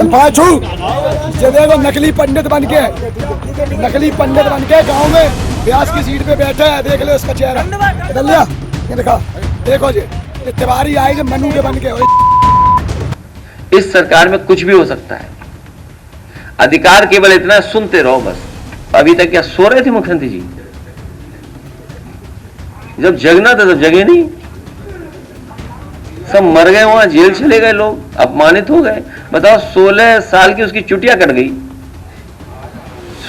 पाछू ये देखो नकली पंडित बन के गांव में ब्यास की सीट पे बैठा है। देख लो इसका चेहरा बदल लिया। ये देखा, देखो जी ये तिवारी आए जो मनु के बन के। इस सरकार में कुछ भी हो सकता है। अधिकार केवल इतना सुनते रहो बस। अभी तक क्या सो रहे थे मुख्यमंत्री जी? जब जगना था तब जगे नहीं। सब मर गए, वहां जेल चले गए लोग, अपमानित हो गए। बताओ 16 साल की उसकी चुटिया कट गई।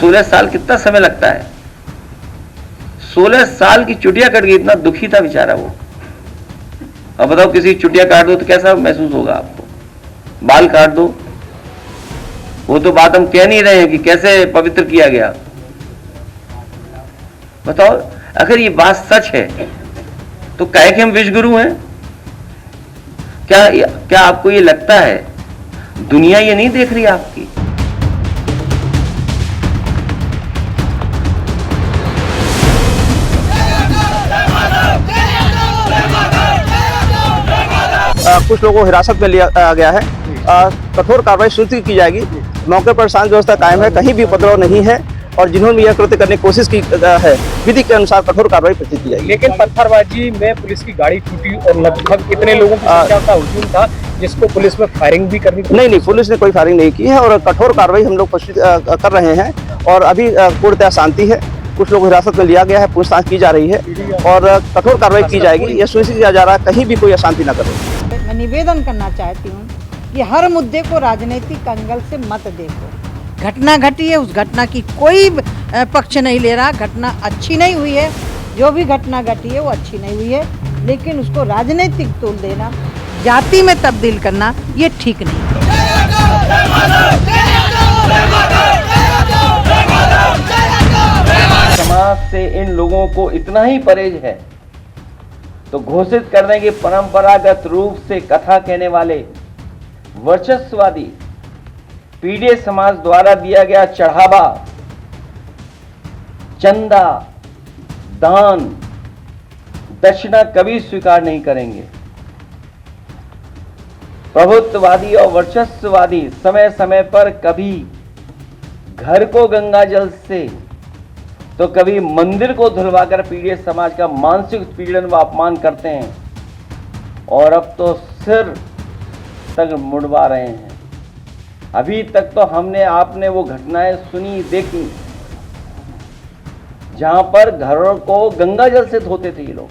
16 साल कितना समय लगता है? 16 साल की चुटिया कट गई, इतना दुखी था बेचारा वो। अब बताओ किसी की चुटिया काट दो तो कैसा महसूस होगा आपको? बाल काट दो, वो तो बात हम कह नहीं रहे हैं कि कैसे पवित्र किया गया। बताओ अगर ये बात सच है तो कहे कि हम विश्वगुरु हैं। क्या आपको ये लगता है दुनिया ये नहीं देख रही आपकी? कुछ लोगों को हिरासत में लिया गया है। कठोर कार्रवाई सुनिश्चित की जाएगी। मौके पर शांति व्यवस्था कायम है, कहीं भी उपद्रव नहीं है और जिन्होंने यह कृत्य करने की कोशिश की है विधि के अनुसार कठोर कार्रवाई प्रस्तुत की जाएगी। लेकिन पत्थरबाजी में पुलिस की गाड़ी टूटी और लगभग इतने लोगों की संख्या का हुजूम था जिसको पुलिस में फायरिंग भी करनी। नहीं, पुलिस ने कोई फायरिंग नहीं की है और कठोर कार्रवाई हम लोग कर रहे हैं और अभी पूर्णतः शांति है। कुछ लोग हिरासत में लिया गया है, पूछताछ की जा रही है और कठोर कार्रवाई की जाएगी। यह सुनिश्चित किया जा रहा है कहीं भी कोई अशांति न करे। मैं निवेदन करना चाहती हूँ कि हर मुद्दे को राजनीतिक एंगल से मत देखो। घटना घटी है, उस घटना की कोई पक्ष नहीं ले रहा। घटना अच्छी नहीं हुई है, जो भी घटना घटी है वो अच्छी नहीं हुई है, लेकिन उसको राजनीतिक तूल देना, जाति में तब्दील करना ये ठीक नहीं। समाज से इन लोगों को इतना ही परहेज है तो घोषित कर दें कि परंपरागत रूप से कथा कहने वाले वर्चस्ववादी पीड़ित समाज द्वारा दिया गया चढ़ावा, चंदा, दान, दक्षिणा कभी स्वीकार नहीं करेंगे। प्रभुत्ववादी और वर्चस्ववादी समय समय पर कभी घर को गंगा जल से तो कभी मंदिर को धुलवाकर पीड़ित समाज का मानसिक उत्पीड़न व अपमान करते हैं और अब तो सिर तक मुड़वा रहे हैं। अभी तक तो आपने वो घटनाएं सुनी, देखी जहां पर घरों को गंगा जल से धोते थे ये लोग।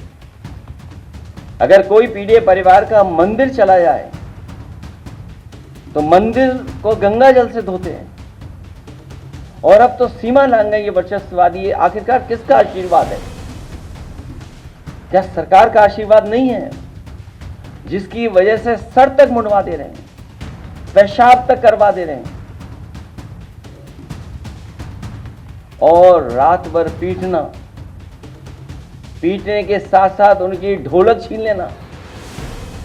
अगर कोई पीड़ित परिवार का मंदिर चला जाए तो मंदिर को गंगा जल से धोते हैं और अब तो सीमा लांघ गई ये वर्चस्ववादी। आखिरकार किसका आशीर्वाद है? क्या सरकार का आशीर्वाद नहीं है जिसकी वजह से सर तक मुंडवा दे रहे हैं, पेशाब तक करवा दे रहे हैं और रात भर पीटने के साथ साथ उनकी ढोलक छीन लेना,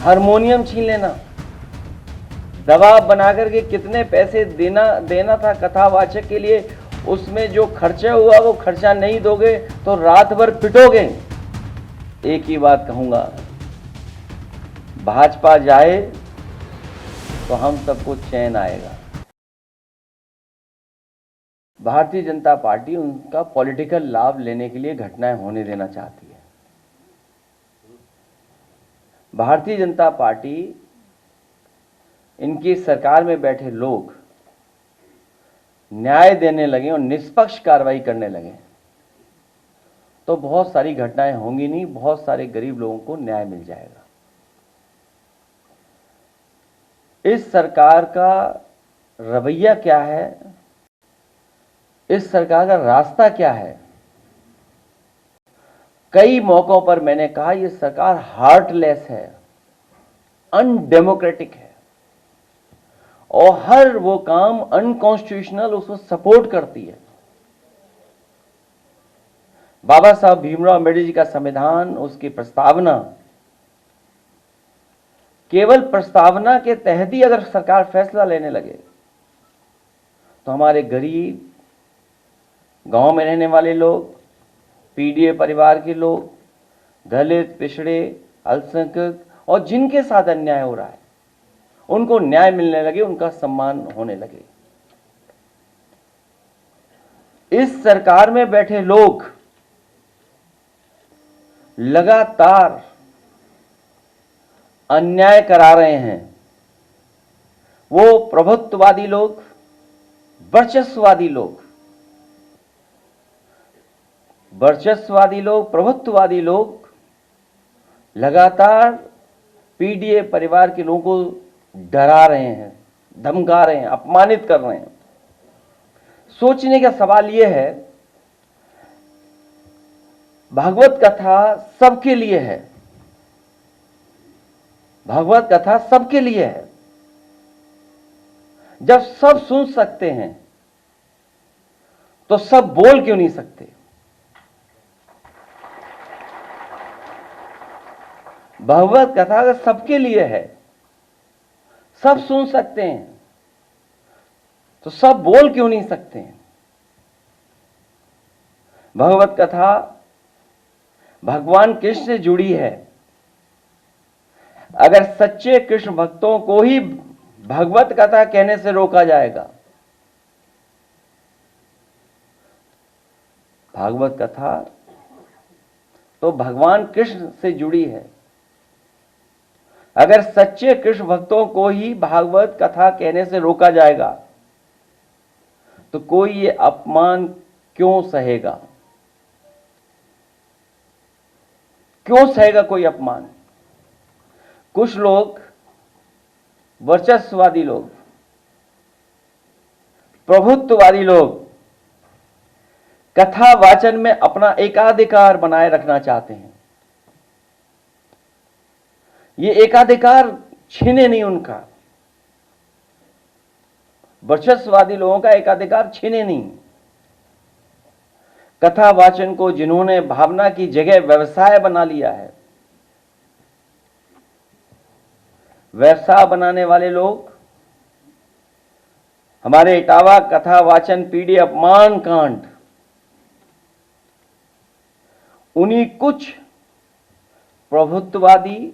हारमोनियम छीन लेना, दबाव बनाकर के कितने पैसे देना था कथावाचक के लिए, उसमें जो खर्चा हुआ वो खर्चा नहीं दोगे तो रात भर पिटोगे। एक ही बात कहूंगा, भाजपा जाए तो हम सबको चैन आएगा। भारतीय जनता पार्टी उनका पॉलिटिकल लाभ लेने के लिए घटनाएं होने देना चाहती है। भारतीय जनता पार्टी, इनकी सरकार में बैठे लोग न्याय देने लगे और निष्पक्ष कार्रवाई करने लगे तो बहुत सारी घटनाएं होंगी नहीं, बहुत सारे गरीब लोगों को न्याय मिल जाएगा। इस सरकार का रवैया क्या है, इस सरकार का रास्ता क्या है? कई मौकों पर मैंने कहा यह सरकार हार्टलेस है, अनडेमोक्रेटिक है और हर वो काम अनकॉन्स्टिट्यूशनल उसको सपोर्ट करती है। बाबा साहब भीमराव अम्बेडकर जी का संविधान, उसकी प्रस्तावना, केवल प्रस्तावना के तहत ही अगर सरकार फैसला लेने लगे तो हमारे गरीब, गांव में रहने वाले लोग, पीडीए परिवार के लोग, दलित, पिछड़े, अल्पसंख्यक और जिनके साथ अन्याय हो रहा है उनको न्याय मिलने लगे, उनका सम्मान होने लगे। इस सरकार में बैठे लोग लगातार अन्याय करा रहे हैं। वो प्रभुत्ववादी लोग, वर्चस्ववादी लोग, प्रभुत्ववादी लोग लगातार पीडीए परिवार के लोगों को डरा रहे हैं, धमका रहे हैं, अपमानित कर रहे हैं। सोचने का सवाल यह है, भागवत कथा सबके लिए है, भागवत कथा सबके लिए है। जब सब सुन सकते हैं तो सब बोल क्यों नहीं सकते? भागवत कथा अगर सबके लिए है, सब सुन सकते हैं, तो सब बोल क्यों नहीं सकते हैं? भगवत कथा भगवान कृष्ण से जुड़ी है। अगर सच्चे कृष्ण भक्तों को ही भगवत कथा कहने से रोका जाएगा, भागवत कथा तो भगवान कृष्ण से जुड़ी है। अगर सच्चे कृष्ण भक्तों को ही भागवत कथा कहने से रोका जाएगा, तो कोई ये अपमान क्यों सहेगा? क्यों सहेगा कोई अपमान? कुछ लोग, वर्चस्ववादी लोग, प्रभुत्ववादी लोग कथा वाचन में अपना एकाधिकार बनाए रखना चाहते हैं। ये एकाधिकार छीने नहीं उनका, वर्चस्ववादी लोगों का एकाधिकार छीने नहीं। कथा वाचन को जिन्होंने भावना की जगह व्यवसाय बना लिया है, व्यवसाय बनाने वाले लोग, हमारे इटावा कथा वाचन पीढ़ी अपमान कांड उन्हीं कुछ प्रभुत्ववादी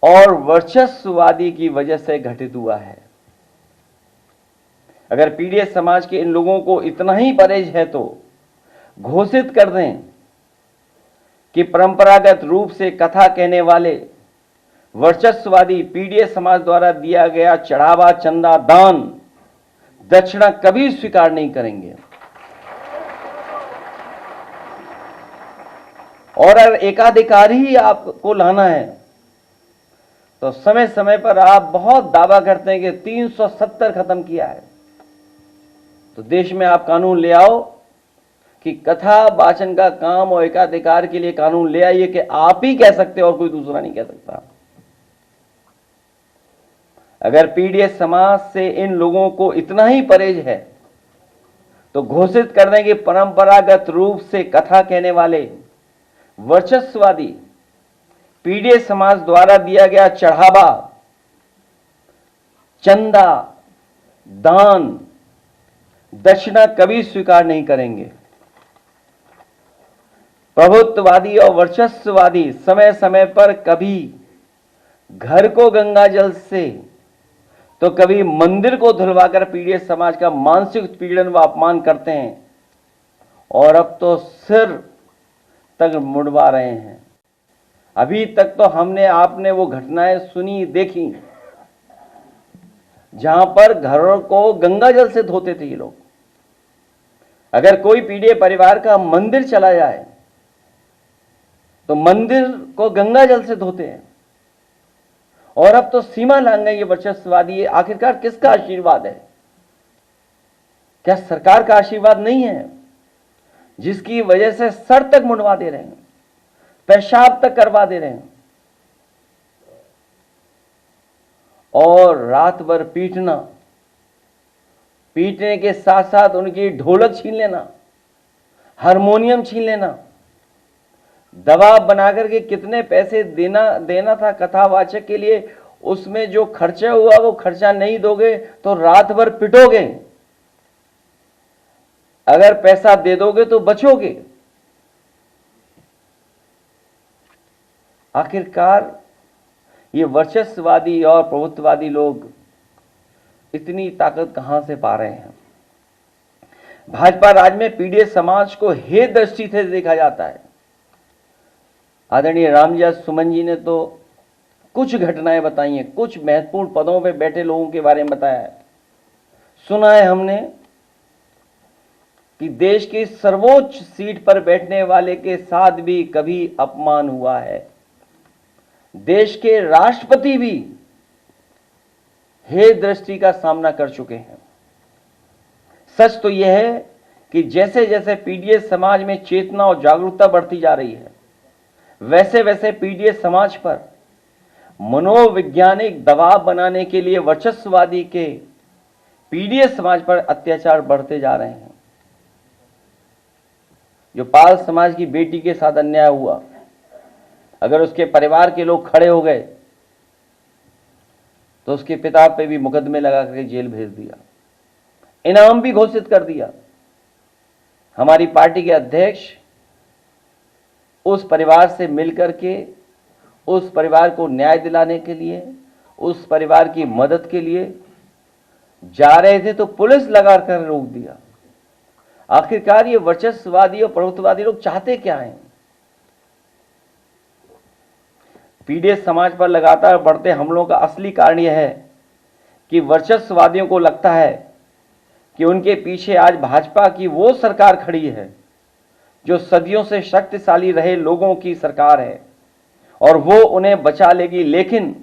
और वर्चस्ववादी की वजह से घटित हुआ है। अगर पीड़ित समाज के इन लोगों को इतना ही परहेज है तो घोषित कर दें कि परंपरागत रूप से कथा कहने वाले वर्चस्ववादी पीड़ित समाज द्वारा दिया गया चढ़ावा, चंदा, दान, दक्षिणा कभी स्वीकार नहीं करेंगे। और अगर एकाधिकार ही आपको लाना है तो समय समय पर आप बहुत दावा करते हैं कि 370 खत्म किया है, तो देश में आप कानून ले आओ कि कथा वाचन का काम और एकाधिकार के लिए कानून ले आइए कि आप ही कह सकते हो और कोई दूसरा नहीं कह सकता। अगर पीड़ित समाज से इन लोगों को इतना ही परहेज है तो घोषित कर दें कि परंपरागत रूप से कथा कहने वाले वर्चस्ववादी पीड़ित समाज द्वारा दिया गया चढ़ावा, चंदा, दान, दक्षिणा कभी स्वीकार नहीं करेंगे। प्रभुत्ववादी और वर्चस्ववादी समय समय पर कभी घर को गंगा जल से तो कभी मंदिर को धुलवाकर पीड़ित समाज का मानसिक उत्पीड़न व अपमान करते हैं, और अब तो सिर तक मुड़वा रहे हैं। अभी तक तो आपने वो घटनाएं सुनी, देखी, जहां पर घरों को गंगा जल से धोते थे ये लोग। अगर कोई पीड़ित परिवार का मंदिर चला जाए तो मंदिर को गंगा जल से धोते हैं, और अब तो सीमा लांघ गई ये वर्चस्ववादी। आखिरकार किसका आशीर्वाद है? क्या सरकार का आशीर्वाद नहीं है, जिसकी वजह से सर तक मुंडवा दे रहे हैं, पेशाब तक करवा दे रहे हैं, और रात भर पीटने के साथ साथ उनकी ढोलक छीन लेना, हारमोनियम छीन लेना, दबाव बनाकर के कितने पैसे देना था कथावाचक के लिए, उसमें जो खर्चा हुआ वो खर्चा नहीं दोगे तो रात भर पिटोगे, अगर पैसा दे दोगे तो बचोगे। आखिरकार ये वर्चस्ववादी और प्रभुत्ववादी लोग इतनी ताकत कहां से पा रहे हैं? भाजपा राज में पीड़ित समाज को हे दृष्टि से देखा जाता है। आदरणीय रामविलास सुमन जी ने तो कुछ घटनाएं बताई हैं, कुछ महत्वपूर्ण पदों पे बैठे लोगों के बारे में बताया है। सुना है हमने कि देश की सर्वोच्च सीट पर बैठने वाले के साथ भी कभी अपमान हुआ है। देश के राष्ट्रपति भी हे दृष्टि का सामना कर चुके हैं। सच तो यह है कि जैसे जैसे पीड़ित समाज में चेतना और जागरूकता बढ़ती जा रही है, वैसे वैसे पीड़ित समाज पर मनोवैज्ञानिक दबाव बनाने के लिए वर्चस्ववादी के पीड़ित समाज पर अत्याचार बढ़ते जा रहे हैं। जो पाल समाज की बेटी के साथ अन्याय हुआ, अगर उसके परिवार के लोग खड़े हो गए तो उसके पिता पे भी मुकदमे लगा करके जेल भेज दिया, इनाम भी घोषित कर दिया। हमारी पार्टी के अध्यक्ष उस परिवार से मिलकर के उस परिवार को न्याय दिलाने के लिए, उस परिवार की मदद के लिए जा रहे थे तो पुलिस लगाकर रोक दिया। आखिरकार ये वर्चस्ववादी और प्रभुत्ववादी लोग चाहते क्या हैं? पीड़ित समाज पर लगातार बढ़ते हमलों का असली कारण यह है कि वर्चस्ववादियों को लगता है कि उनके पीछे आज भाजपा की वो सरकार खड़ी है जो सदियों से शक्तिशाली रहे लोगों की सरकार है और वो उन्हें बचा लेगी। लेकिन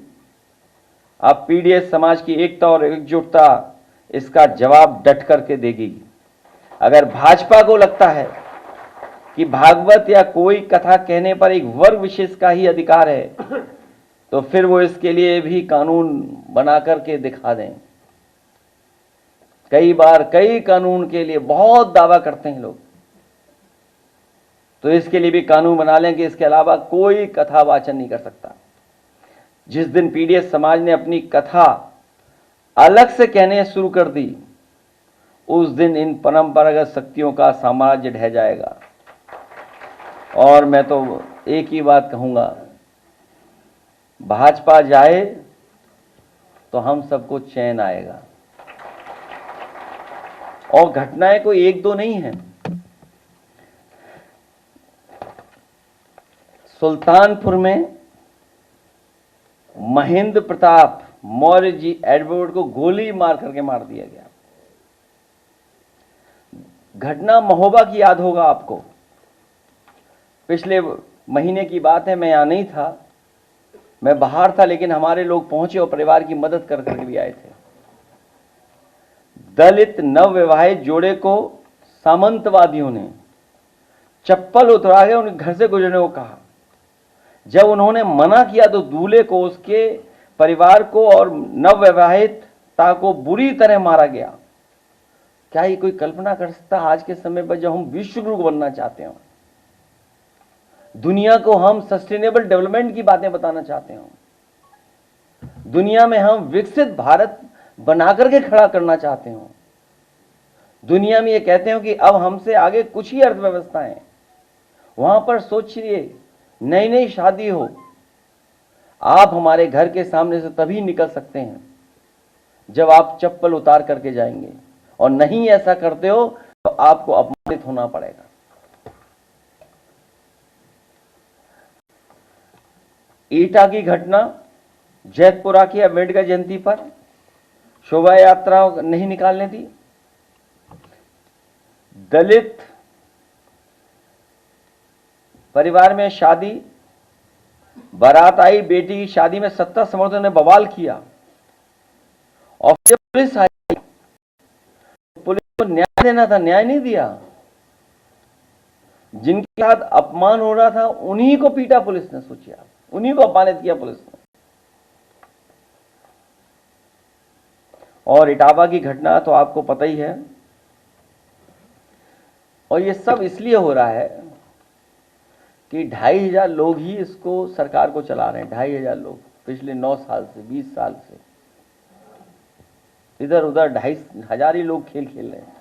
अब पीड़ित समाज की एकता और एकजुटता इसका जवाब डट करके देगी। अगर भाजपा को लगता है कि भागवत या कोई कथा कहने पर एक वर्ग विशेष का ही अधिकार है, तो फिर वो इसके लिए भी कानून बना करके दिखा दें। कई बार कई कानून के लिए बहुत दावा करते हैं लोग, तो इसके लिए भी कानून बना लें कि इसके अलावा कोई कथा वाचन नहीं कर सकता। जिस दिन पीड़ित समाज ने अपनी कथा अलग से कहने शुरू कर दी, उस दिन इन परंपरागत शक्तियों का साम्राज्य ढह जाएगा। और मैं तो एक ही बात कहूंगा, भाजपा जाए तो हम सबको चैन आएगा। और घटनाएं कोई एक दो नहीं है। सुल्तानपुर में महेंद्र प्रताप मौर्य जी एडवर्ड को गोली मार करके मार दिया गया। घटना महोबा की याद होगा आपको। पिछले महीने की बात है, मैं यहां नहीं था, मैं बाहर था, लेकिन हमारे लोग पहुंचे और परिवार की मदद कर करके भी आए थे। दलित नवविवाहित जोड़े को सामंतवादियों ने चप्पल उतरा के उनके घर से गुजरने को कहा। जब उन्होंने मना किया तो दूल्हे को, उसके परिवार को और नवविवाहिता को बुरी तरह मारा गया। क्या ये कोई कल्पना कर सकता आज के समय पर, जब हम विश्व गुरु बनना चाहते हो, दुनिया को हम सस्टेनेबल डेवलपमेंट की बातें बताना चाहते हो, दुनिया में हम विकसित भारत बना करके खड़ा करना चाहते हो, दुनिया में ये कहते हो कि अब हमसे आगे कुछ ही अर्थव्यवस्था है, वहां पर सोचिए नई नई शादी हो, आप हमारे घर के सामने से तभी निकल सकते हैं जब आप चप्पल उतार करके जाएंगे, और नहीं ऐसा करते हो तो आपको अपमानित होना पड़ेगा। ईटा की घटना, जैतपुरा की अम्बेडकर जयंती पर शोभा यात्रा नहीं निकालने दी, दलित परिवार में शादी, बारात आई, बेटी की शादी में सत्ता समर्थकों ने बवाल किया, और जब पुलिस आई, पुलिस को न्याय देना था, न्याय नहीं दिया। जिनके साथ अपमान हो रहा था उन्हीं को पीटा पुलिस ने, सोचिए आप, उन्हीं को अपमानित किया पुलिस ने। और इटावा की घटना तो आपको पता ही है, और ये सब इसलिए हो रहा है कि 2500 लोग ही इसको, सरकार को चला रहे हैं। 2500 लोग पिछले 9 साल से, 20 साल से इधर उधर 2500 ही लोग खेल खेल रहे हैं।